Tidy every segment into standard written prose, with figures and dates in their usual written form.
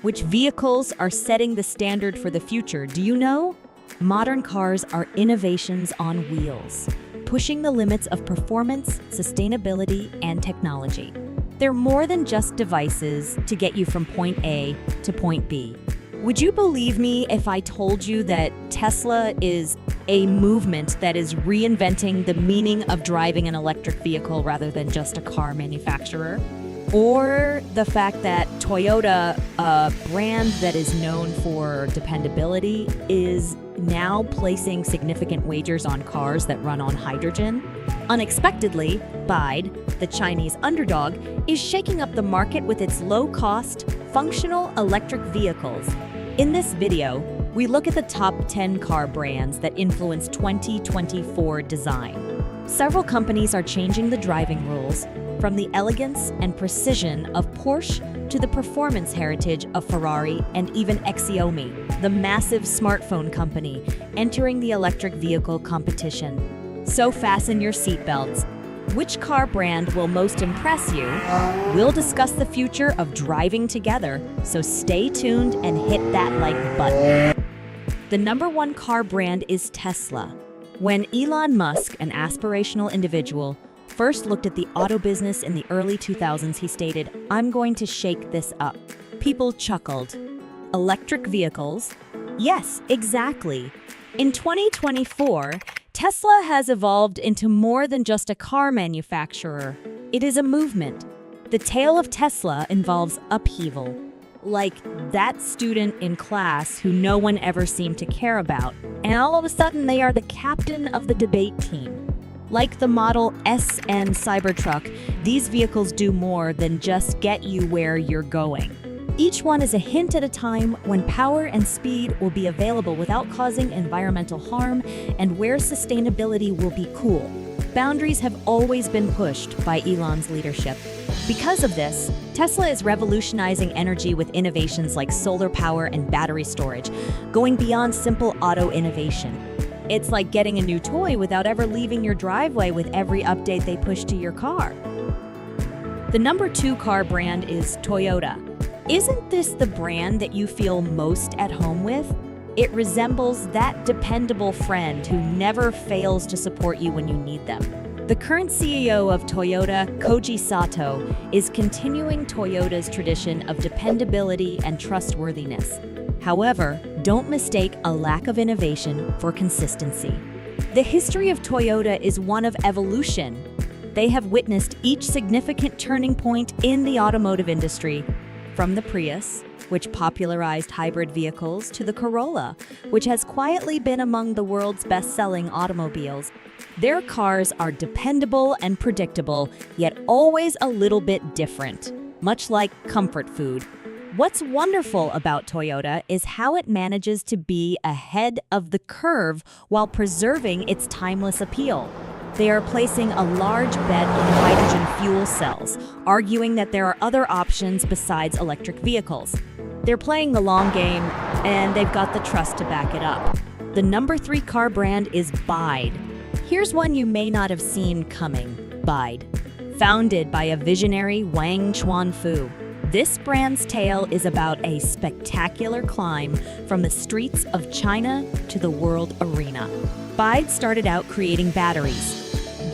Which vehicles are setting the standard for the future? Do you know? Modern cars are innovations on wheels, pushing the limits of performance, sustainability, and technology. They're more than just devices to get you from point A to point B. Would you believe me if I told you that Tesla is a movement that is reinventing the meaning of driving an electric vehicle rather than just a car manufacturer? Or the fact that Toyota, a brand that is known for dependability, is now placing significant wagers on cars that run on hydrogen? Unexpectedly, BYD, the Chinese underdog, is shaking up the market with its low-cost, functional electric vehicles. In this video, we look at the top 10 car brands that influence 2024 design. Several companies are changing the driving rules, from the elegance and precision of Porsche to the performance heritage of Ferrari and even Xiaomi, the massive smartphone company, entering the electric vehicle competition. So fasten your seatbelts. Which car brand will most impress you? We'll discuss the future of driving together, so stay tuned and hit that like button. The number one car brand is Tesla. When Elon Musk, an aspirational individual, first looked at the auto business in the early 2000s, he stated, "I'm going to shake this up." People chuckled. Electric vehicles? Yes, exactly. In 2024, Tesla has evolved into more than just a car manufacturer. It is a movement. The tale of Tesla involves upheaval, like that student in class who no one ever seemed to care about, and all of a sudden they are the captain of the debate team. Like the Model S and Cybertruck, these vehicles do more than just get you where you're going. Each one is a hint at a time when power and speed will be available without causing environmental harm and where sustainability will be cool. Boundaries have always been pushed by Elon's leadership. Because of this, Tesla is revolutionizing energy with innovations like solar power and battery storage, going beyond simple auto innovation. It's like getting a new toy without ever leaving your driveway with every update they push to your car. The number two car brand is Toyota. Isn't this the brand that you feel most at home with? It resembles that dependable friend who never fails to support you when you need them. The current CEO of Toyota, Koji Sato, is continuing Toyota's tradition of dependability and trustworthiness. However, don't mistake a lack of innovation for consistency. The history of Toyota is one of evolution. They have witnessed each significant turning point in the automotive industry, from the Prius, which popularized hybrid vehicles, to the Corolla, which has quietly been among the world's best-selling automobiles. Their cars are dependable and predictable, yet always a little bit different, much like comfort food. What's wonderful about Toyota is how it manages to be ahead of the curve while preserving its timeless appeal. They are placing a large bet in hydrogen fuel cells, arguing that there are other options besides electric vehicles. They're playing the long game, and they've got the trust to back it up. The number three car brand is BYD. Here's one you may not have seen coming: BYD. Founded by a visionary Wang Chuanfu, this brand's tale is about a spectacular climb from the streets of China to the world arena. BYD started out creating batteries,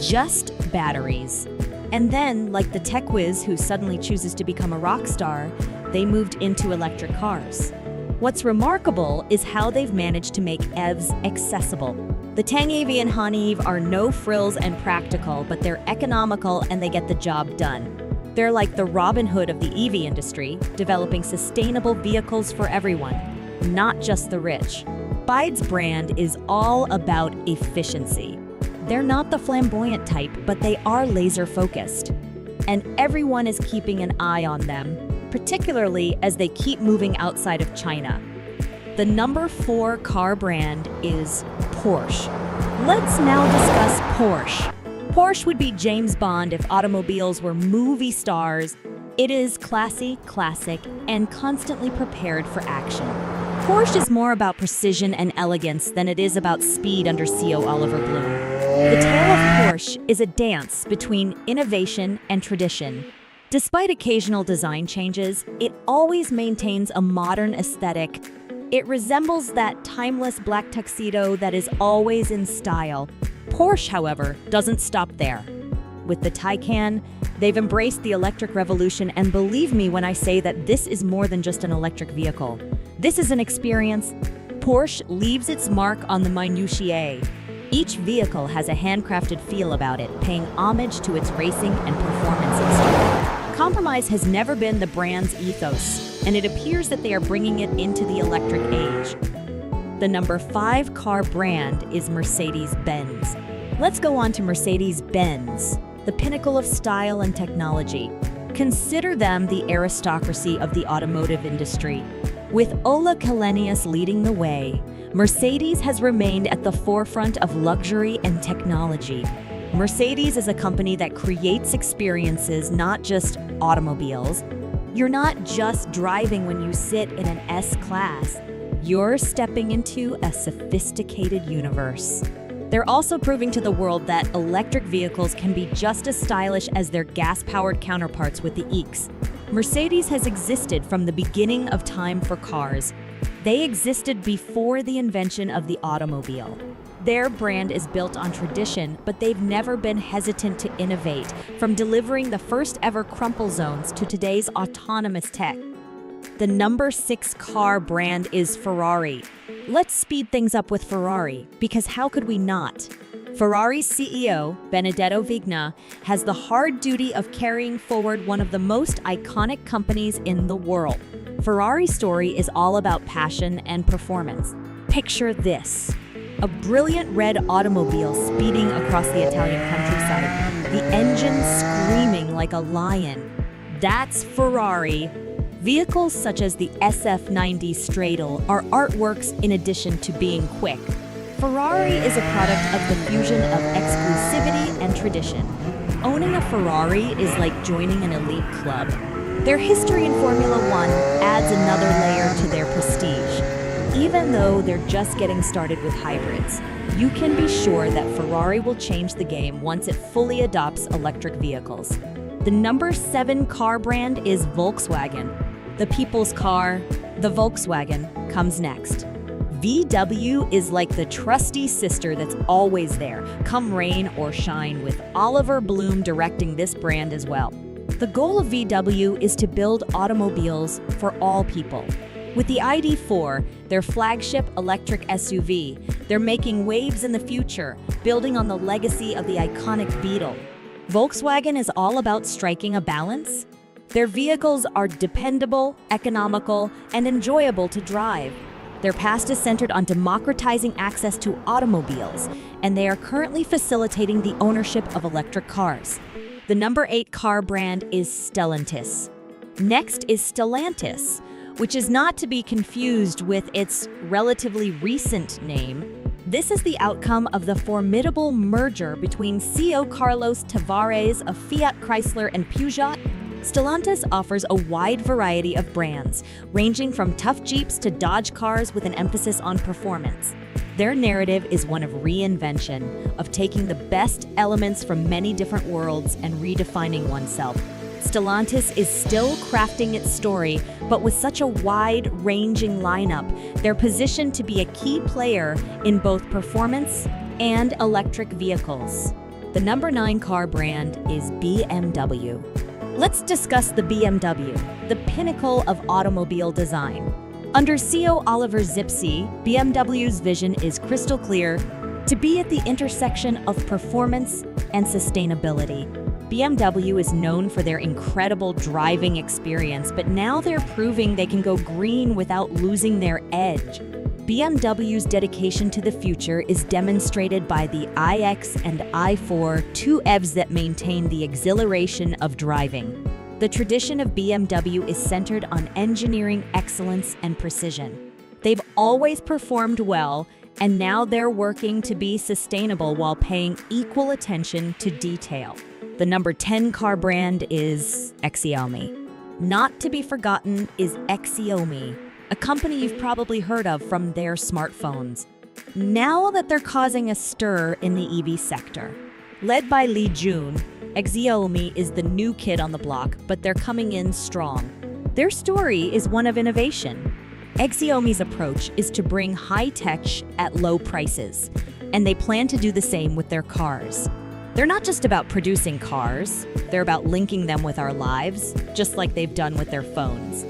just batteries. And then, like the tech whiz who suddenly chooses to become a rock star, they moved into electric cars. What's remarkable is how they've managed to make EVs accessible. The Tang EV and Han EV are no frills and practical, but they're economical and they get the job done. They're like the Robin Hood of the EV industry, developing sustainable vehicles for everyone, not just the rich. BYD's brand is all about efficiency. They're not the flamboyant type, but they are laser-focused. And everyone is keeping an eye on them, particularly as they keep moving outside of China. The number four car brand is Porsche. Let's now discuss Porsche. Porsche would be James Bond if automobiles were movie stars. It is classy, classic, and constantly prepared for action. Porsche is more about precision and elegance than it is about speed under CEO Oliver Bloom. The tale of Porsche is a dance between innovation and tradition. Despite occasional design changes, it always maintains a modern aesthetic. It resembles that timeless black tuxedo that is always in style. Porsche, however, doesn't stop there. With the Taycan, they've embraced the electric revolution, and believe me when I say that this is more than just an electric vehicle. This is an experience. Porsche leaves its mark on the minutiae. Each vehicle has a handcrafted feel about it, paying homage to its racing and performance history. Compromise has never been the brand's ethos, and it appears that they are bringing it into the electric age. The number 5 car brand is Mercedes-Benz. Let's go on to Mercedes-Benz, the pinnacle of style and technology. Consider them the aristocracy of the automotive industry. With Ola Källenius leading the way, Mercedes has remained at the forefront of luxury and technology. Mercedes is a company that creates experiences, not just automobiles. You're not just driving when you sit in an S-Class. You're stepping into a sophisticated universe. They're also proving to the world that electric vehicles can be just as stylish as their gas-powered counterparts with the EX. Mercedes has existed from the beginning of time for cars. They existed before the invention of the automobile. Their brand is built on tradition, but they've never been hesitant to innovate, from delivering the first ever crumple zones to today's autonomous tech. The number 6 car brand is Ferrari. Let's speed things up with Ferrari, because how could we not? Ferrari's CEO, Benedetto Vigna, has the hard duty of carrying forward one of the most iconic companies in the world. Ferrari's story is all about passion and performance. Picture this. A brilliant red automobile speeding across the Italian countryside, the engine screaming like a lion. That's Ferrari. Vehicles such as the SF90 Straddle are artworks in addition to being quick. Ferrari is a product of the fusion of exclusivity and tradition. Owning a Ferrari is like joining an elite club. Their history in Formula One adds another layer to their prestige. Even though they're just getting started with hybrids, you can be sure that Ferrari will change the game once it fully adopts electric vehicles. The number 7 car brand is Volkswagen. The people's car, the Volkswagen, comes next. VW is like the trusty sister that's always there, come rain or shine, with Oliver Bloom directing this brand as well. The goal of VW is to build automobiles for all people. With the ID.4, their flagship electric SUV, they're making waves in the future, building on the legacy of the iconic Beetle. Volkswagen is all about striking a balance. Their vehicles are dependable, economical, and enjoyable to drive. Their past is centered on democratizing access to automobiles, and they are currently facilitating the ownership of electric cars. The number 8 car brand is Stellantis. Next is Stellantis, which is not to be confused with its relatively recent name. This is the outcome of the formidable merger between CEO Carlos Tavares of Fiat Chrysler and Peugeot. Stellantis offers a wide variety of brands, ranging from tough Jeeps to Dodge cars with an emphasis on performance. Their narrative is one of reinvention, of taking the best elements from many different worlds and redefining oneself. Stellantis is still crafting its story, but with such a wide-ranging lineup, they're positioned to be a key player in both performance and electric vehicles. The number 9 car brand is BMW. Let's discuss the BMW, the pinnacle of automobile design. Under CEO Oliver Zipse, BMW's vision is crystal clear: to be at the intersection of performance and sustainability. BMW is known for their incredible driving experience, but now they're proving they can go green without losing their edge. BMW's dedication to the future is demonstrated by the iX and i4, two EVs that maintain the exhilaration of driving. The tradition of BMW is centered on engineering excellence and precision. They've always performed well, and now they're working to be sustainable while paying equal attention to detail. The number 10 car brand is Xiaomi. Not to be forgotten is Xiaomi, a company you've probably heard of from their smartphones. Now that they're causing a stir in the EV sector. Led by Li Jun, Xiaomi is the new kid on the block, but they're coming in strong. Their story is one of innovation. Xiaomi's approach is to bring high tech at low prices, and they plan to do the same with their cars. They're not just about producing cars, they're about linking them with our lives, just like they've done with their phones.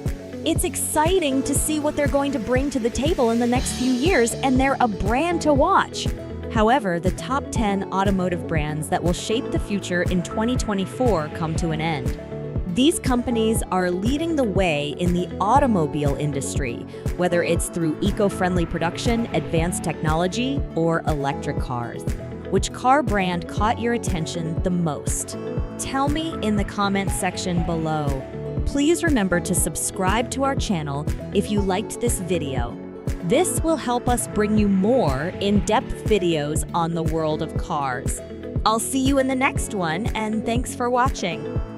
It's exciting to see what they're going to bring to the table in the next few years, and they're a brand to watch. However, the top 10 automotive brands that will shape the future in 2024 come to an end. These companies are leading the way in the automobile industry, whether it's through eco-friendly production, advanced technology, or electric cars. Which car brand caught your attention the most? Tell me in the comments section below. Please remember to subscribe to our channel if you liked this video. This will help us bring you more in-depth videos on the world of cars. I'll see you in the next one, and thanks for watching.